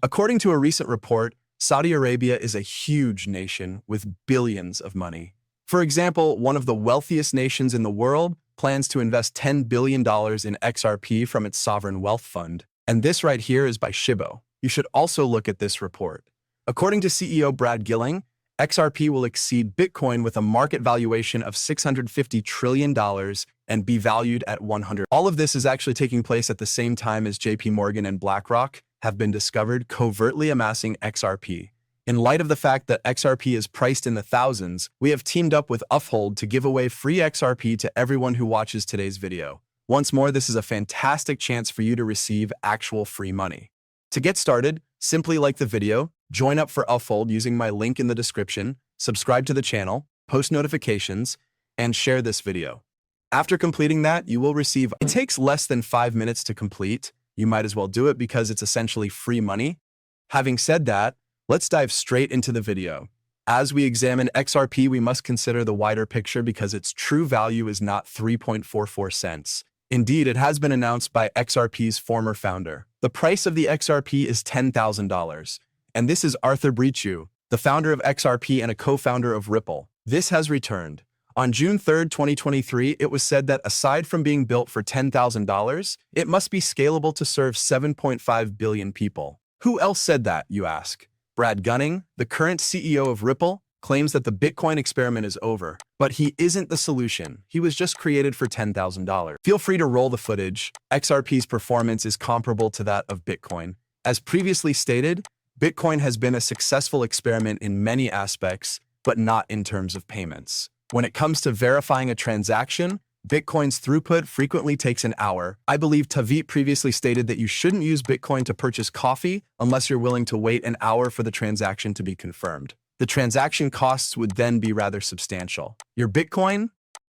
According to a recent report, Saudi Arabia is a huge nation with billions of money. For example, one of the wealthiest nations in the world plans to invest $10 billion in XRP from its sovereign wealth fund. And this right here is by Shibo. You should also look at this report. According to CEO Brad Gilling, XRP will exceed Bitcoin with a market valuation of $650 trillion and be valued at 100. All of this is actually taking place at the same time as JP Morgan and BlackRock have been discovered covertly amassing XRP. In light of the fact that XRP is priced in the thousands, we have teamed up with Uphold to give away free XRP to everyone who watches today's video. Once more, this is a fantastic chance for you to receive actual free money. To get started, simply like the video, join up for Uphold using my link in the description, subscribe to the channel, post notifications, and share this video. After completing that, you will receive. It takes less than 5 minutes to complete. You might as well do it because it's essentially free money. Having said that, let's dive straight into the video. As we examine XRP, we must consider the wider picture because its true value is not 3.44 cents. Indeed, it has been announced by XRP's former founder. The price of the XRP is $10,000. And this is Arthur Breachu, the founder of XRP and a co-founder of Ripple. This has returned. On June 3, 2023, it was said that aside from being built for $10,000, it must be scalable to serve 7.5 billion people. Who else said that, you ask? Brad Gunning, the current CEO of Ripple, claims that the Bitcoin experiment is over, but he isn't the solution. He was just created for $10,000. Feel free to roll the footage. XRP's performance is comparable to that of Bitcoin. As previously stated, Bitcoin has been a successful experiment in many aspects, but not in terms of payments. When it comes to verifying a transaction, Bitcoin's throughput frequently takes an hour. I believe Tavit previously stated that you shouldn't use Bitcoin to purchase coffee unless you're willing to wait an hour for the transaction to be confirmed. The transaction costs would then be rather substantial. Your Bitcoin?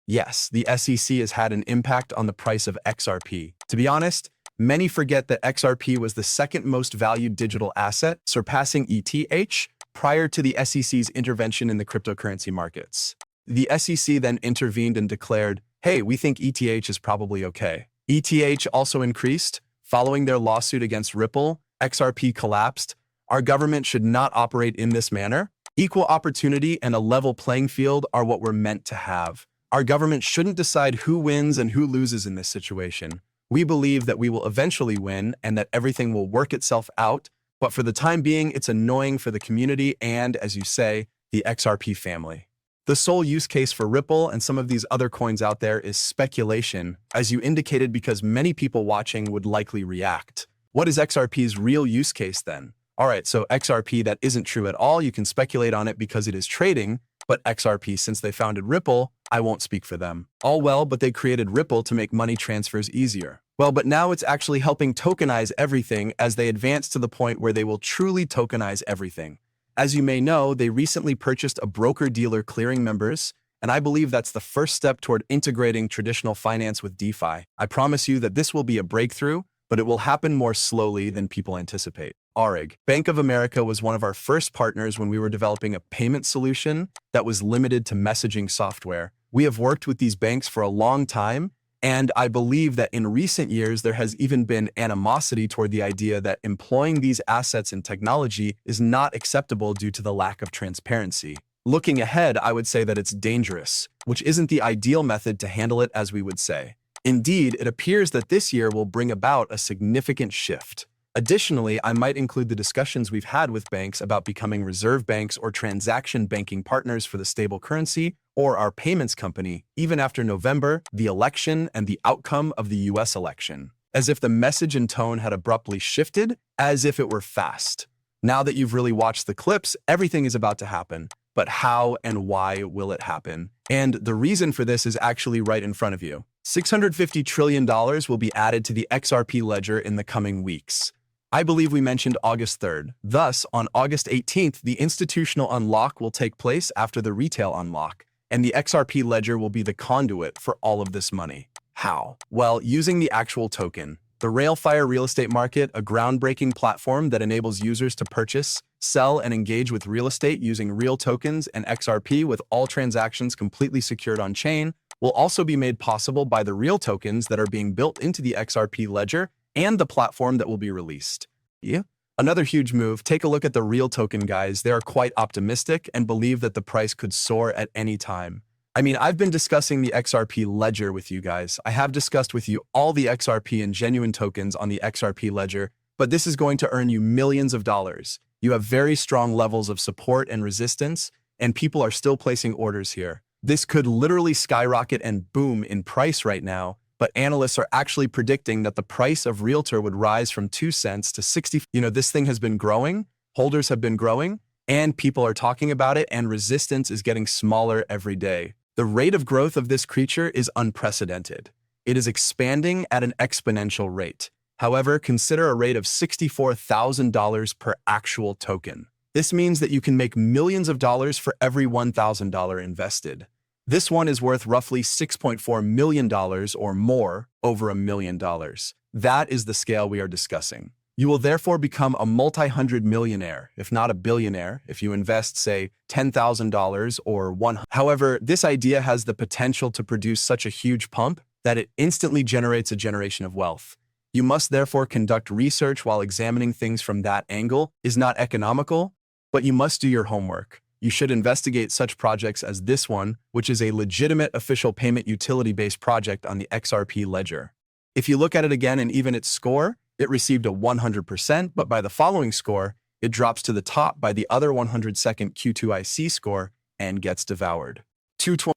Yes, the SEC has had an impact on the price of XRP. To be honest, many forget that XRP was the second most valued digital asset, surpassing ETH, prior to the SEC's intervention in the cryptocurrency markets. The SEC then intervened and declared, hey, we think ETH is probably okay. ETH also increased. Following their lawsuit against Ripple, XRP collapsed. Our government should not operate in this manner. Equal opportunity and a level playing field are what we're meant to have. Our government shouldn't decide who wins and who loses in this situation. We believe that we will eventually win and that everything will work itself out, but for the time being, it's annoying for the community and, as you say, the XRP family. The sole use case for Ripple and some of these other coins out there is speculation, as you indicated, because many people watching would likely react. What is XRP's real use case then? Alright, so XRP, that isn't true at all. You can speculate on it because it is trading, but XRP, since they founded Ripple, I won't speak for them. All well, but they created Ripple to make money transfers easier. Well, but now it's actually helping tokenize everything as they advance to the point where they will truly tokenize everything. As you may know, they recently purchased a broker-dealer clearing members, and I believe that's the first step toward integrating traditional finance with DeFi. I promise you that this will be a breakthrough, but it will happen more slowly than people anticipate. ARIG. Bank of America was one of our first partners when we were developing a payment solution that was limited to messaging software. We have worked with these banks for a long time, and I believe that in recent years, there has even been animosity toward the idea that employing these assets and technology is not acceptable due to the lack of transparency. Looking ahead, I would say that it's dangerous, which isn't the ideal method to handle it, as we would say. Indeed, it appears that this year will bring about a significant shift. Additionally, I might include the discussions we've had with banks about becoming reserve banks or transaction banking partners for the stable currency or our payments company, even after November, the election, and the outcome of the US election. As if the message and tone had abruptly shifted, as if it were fast. Now that you've really watched the clips, everything is about to happen. But how and why will it happen? And the reason for this is actually right in front of you. $650 trillion will be added to the XRP ledger in the coming weeks. I believe we mentioned August 3rd. Thus, on August 18th, the institutional unlock will take place after the retail unlock, and the XRP ledger will be the conduit for all of this money. How? Well, using the actual token. The Railfire real estate market, a groundbreaking platform that enables users to purchase, sell, and engage with real estate using real tokens and XRP with all transactions completely secured on-chain, will also be made possible by the real tokens that are being built into the XRP ledger and the platform that will be released. Yeah. Another huge move, take a look at the real token guys. They are quite optimistic and believe that the price could soar at any time. I mean, I've been discussing the XRP ledger with you guys. I have discussed with you all the XRP and genuine tokens on the XRP ledger, but this is going to earn you millions of dollars. You have very strong levels of support and resistance, and people are still placing orders here. This could literally skyrocket and boom in price right now, but analysts are actually predicting that the price of Realtor would rise from 2 cents to 60. This thing has been growing, holders have been growing, and people are talking about it, and resistance is getting smaller every day. The rate of growth of this creature is unprecedented. It is expanding at an exponential rate. However, consider a rate of $64,000 per actual token. This means that you can make millions of dollars for every $1,000 invested. This one is worth roughly $6.4 million or more, over $1 million. That is the scale we are discussing. You will therefore become a multi-hundred millionaire, if not a billionaire, if you invest, say, $10,000 or $100,000. However, this idea has the potential to produce such a huge pump that it instantly generates a generation of wealth. You must therefore conduct research while examining things from that angle. Is not economical, but you must do your homework. You should investigate such projects as this one, which is a legitimate official payment utility-based project on the XRP ledger. If you look at it again and even its score, it received a 100%, but by the following score, it drops to the top by the other 102nd Q2IC score and gets devoured.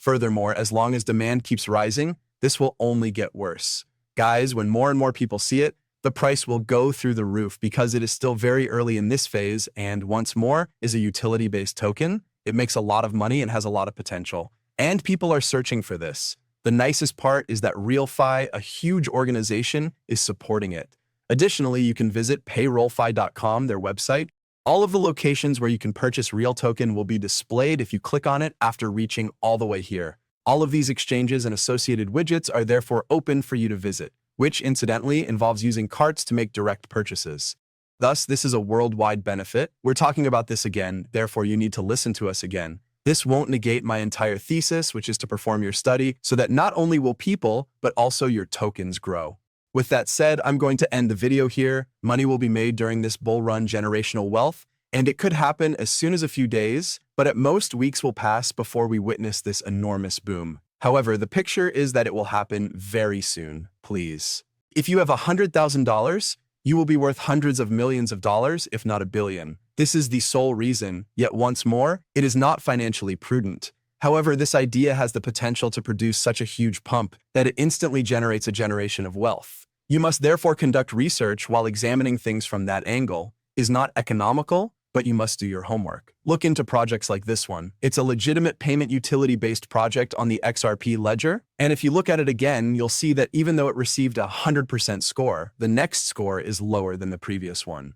Furthermore, as long as demand keeps rising, this will only get worse. Guys, when more and more people see it, the price will go through the roof because it is still very early in this phase, and once more, is a utility-based token. It makes a lot of money and has a lot of potential, and people are searching for this. The nicest part is that RealFi, a huge organization, is supporting it. Additionally, you can visit payrollfi.com, their website. All of the locations where you can purchase Real Token will be displayed if you click on it after reaching all the way here. All of these exchanges and associated widgets are therefore open for you to visit, which incidentally involves using carts to make direct purchases. Thus, this is a worldwide benefit. We're talking about this again, therefore you need to listen to us again. This won't negate my entire thesis, which is to perform your study so that not only will people, but also your tokens grow. With that said, I'm going to end the video here. Money will be made during this bull run generational wealth, and it could happen as soon as a few days, but at most weeks will pass before we witness this enormous boom. However, the picture is that it will happen very soon, please. If you have $100,000, you will be worth hundreds of millions of dollars, if not $1 billion. This is the sole reason, yet once more, it is not financially prudent. However, this idea has the potential to produce such a huge pump that it instantly generates a generation of wealth. You must therefore conduct research while examining things from that angle. Is not economical, but you must do your homework. Look into projects like this one. It's a legitimate payment utility-based project on the XRP ledger, and if you look at it again, you'll see that even though it received a 100% score, the next score is lower than the previous one.